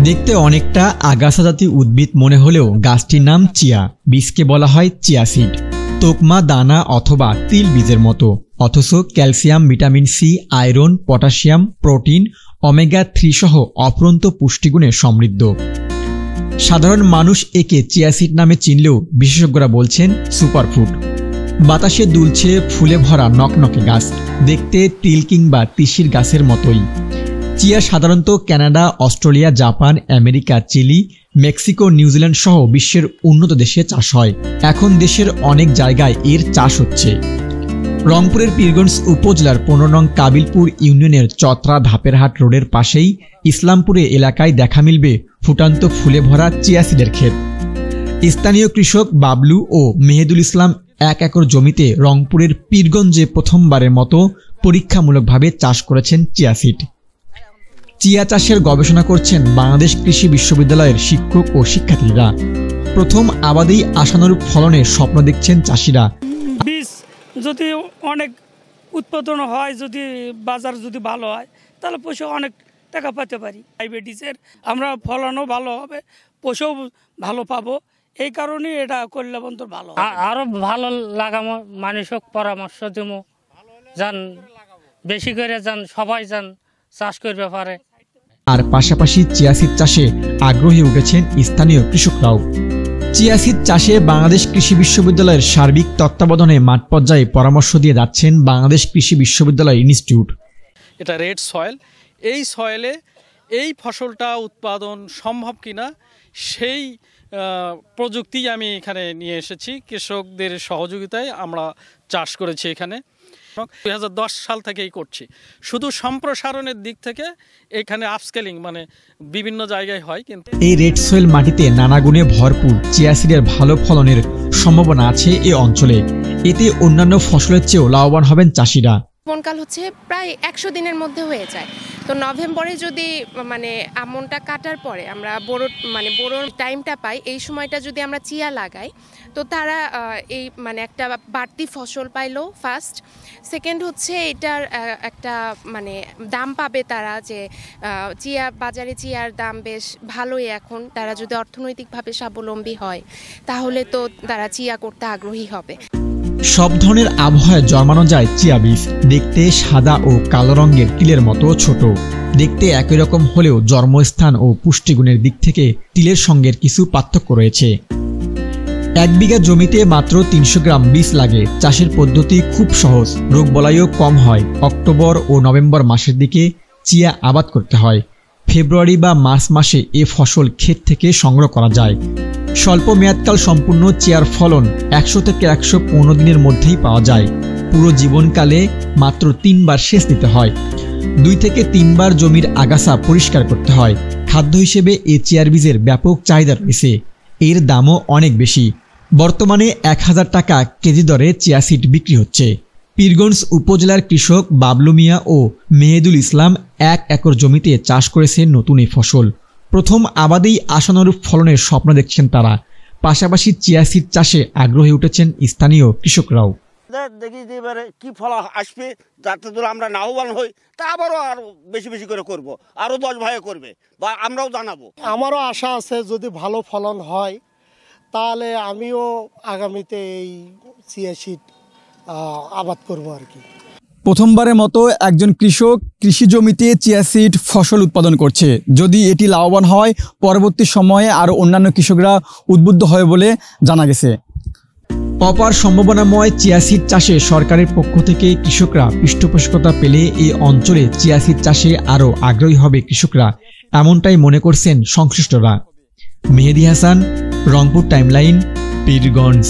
দেখতে অনেকটা আগাছা জাতীয় উদ্ভিদ মনে হলেও গাছটির নাম চিয়া, বীজকে বলা হয় চিয়া সিড। তোকমা দানা অথবা তিল বীজের মতো, অথচ calcium, vitamin C, iron, potassium, protein, omega 3 সহ অফুরন্ত পুষ্টিগুণে সমৃদ্ধ। সাধারণ মানুষ একে চিয়া সিড নামে চিনলেও বিশেষজ্ঞরা বলছেন সুপারফুড। বাতাসে দুলছে ফুলে ভরা নকনকে গাছ, দেখতে তিল কিংবা তিসির গাছের মতোই। চিয়া সাধারণত Canada, Australia, Japan, America, Chile, Mexico, New Zealand সহ বিশ্বের উন্নত দেশে চাষ হয়। এখন দেশের অনেক জায়গায় এর চাষ হচ্ছে। রংপুরের পীরগঞ্জ উপজেলার 15 নং কাবিলপুর ইউনিয়নের চত্রা ধাপেরহাট রোডের পাশেই ইসলামপুরে এলাকায় দেখা মিলবে ফুটান্ত ফুলে ভরা চিয়া সিডের ক্ষেত। স্থানীয় কৃষক বাবলু ও মেহেদুল ইসলাম 1 একর জমিতে রংপুরের পীরগঞ্জে প্রথমবারের মতো পরীক্ষামূলকভাবে চাষ করেছেন চিয়া সিড। চিয়া চাষের গবেষণা করছেন বাংলাদেশ কৃষি বিশ্ববিদ্যালয়ের শিক্ষক ও শিক্ষার্থীরা। প্রথম আবাদেই আশানুরূপ ফলনের স্বপ্ন দেখছেন চাষিরা। বীজ যদি অনেক উৎপাদন হয়, যদি বাজার যদি ভালো হয়, তাহলে পয়সা অনেক টাকা পেতে পারি। ডায়াবেটিসের আমরা ফলনও ভালো হবে, পয়সাও ভালো পাবো। এই কারণে এটা করলে বন্ধু ভালো, আরো ভালো লাগামো, মানুষক পরামর্শ দিব, যান বেশি করে যান সবাই যান চাষ করবে পারে। আর পাশাপাশি চিয়া সিড চাষে আগ্রহী উঠেছেন স্থানীয় কৃষকরাও। চিয়া সিড চাষে বাংলাদেশ কৃষি বিশ্ববিদ্যালয়ের সার্বিক তত্ত্বাবধানে মাঠ পর্যায়ে পরামর্শ দিয়ে যাচ্ছেন বাংলাদেশ কৃষি বিশ্ববিদ্যালয় ইনস্টিটিউট। এটা রেড সয়েল, এই সয়েলে এই ফসলটা উৎপাদন সম্ভব কিনা সেই প্রযুক্তি আমি এখানে নিয়ে এসেছি। কৃষকদের সহযোগিতায় আমরা চাষ করেছি এখানে। 2010 সাল থেকেই করছি। শুধু সম্প্রসারণের দিক থেকে এখানে আপস্কেলিং মানে বিভিন্ন জায়গায় হয়, কিন্তু এই রেড সয়েল মাটিতে নানা গুণে ভরপুর চিয়া সিডের ভালো ফলনের সম্ভাবনা আছে এই অঞ্চলে। এতে অন্যান্য ফসলের চেয়েও লাভবান হবেন চাষিরা। আমনকাল হচ্ছে প্রায় 100 দিনের মধ্যে হয়ে যায়। তো নভেম্বরে যদি মানে আমনটা কাটার পরে আমরা বড় টাইমটা পাই, এই সময়টা যদি আমরা চিয়া লাগাই তো তারা এই মানে একটা বাড়তি ফসল পাইলো ফার্স্ট। সেকেন্ড হচ্ছে এটার একটা মানে দাম পাবে তারা, যে বাজারে চিয়ার দাম বেশ ভালোই এখন। তারা যদি অর্থনৈতিকভাবে স্বাবলম্বী হয় তাহলে তো তারা চিয়া করতে আগ্রহী হবে। সব ধরনের আবহাওয়ায় জন্মানো যায় চিয়া বীজ। দেখতে সাদা ও কালো রঙের তিলের মতো ছোট, দেখতে একই রকম হলেও জন্মস্থান ও পুষ্টিগুণের দিক থেকে তিলের সঙ্গে কিছু পার্থক্য রয়েছে। 1 বিঘা জমিতে মাত্র 300 গ্রাম বীজ লাগে। চাষের পদ্ধতি খুব সহজ, রোগবালাইও কম হয়। অক্টোবর ও নভেম্বর মাসের দিকে চিয়া আবাদ করতে হয়। ফেব্রুয়ারি বা মার্চ মাসে এ ফসল ক্ষেত থেকে সংগ্রহ করা যায়। স্বল্প মেয়াদকাল সম্পূর্ণ চিয়ার ফলন 100 থেকে 115 দিনের মধ্যেই পাওয়া যায়। পুরো জীবনকালে মাত্র 3 বার সেচ দিতে হয়। 2 থেকে 3 বার জমির আগাছা পরিষ্কার করতে হয়। খাদ্য হিসেবে এ চিয়ার বীজের ব্যাপক চাহিদা রয়েছে। এর দামও অনেক বেশি। বর্তমানে 1000 টাকা কেজি দরে চিয়া সিড বিক্রি হচ্ছে। পীরগঞ্জ উপজেলার কৃষক বাবলু মিয়া ও মেহেদুল ইসলাম 1 একর জমিতে চাষ করেছেন নতুন এই ফসল। প্রথম আবাদেই আশানুরূপ ফলনের স্বপ্ন দেখছেন তারা। পাশাপাশি চিয়া সিড চাষে আগ্রহী উঠেছেন স্থানীয় কৃষকরাও। দেখি যে এবারে কি ফল আসবে, যাতে ধরো আমরা লাভবান হই, তা আবারও আরো বেশি বেশি করে করব, আরো 10 ভাই করবে বা আমরাও জানাবো। আমারও আশা আছে যদি ভালো ফলন হয় তাহলে আমিও আগামীতে এই চিয়া সিড আবাদ করব আর কি। প্রথমবারের মতো একজন কৃষক কৃষি জমিতে চিয়া সিড ফসল উৎপাদন করছে। যদি এটি লাভবান হয় পরবর্তী সময়ে আরও অন্যান্য কৃষকরা উদ্বুদ্ধ হয় বলে জানা গেছে। অপার সম্ভাবনাময় চিয়া সিড চাষে সরকারের পক্ষ থেকে কৃষকরা পৃষ্ঠপোষকতা পেলে এই অঞ্চলে চিয়া সিড চাষে আরও আগ্রহী হবে কৃষকরা, এমনটাই মনে করছেন সংশ্লিষ্টরা। মেহেদী হাসান, রংপুর টাইমলাইন, পীরগঞ্জ।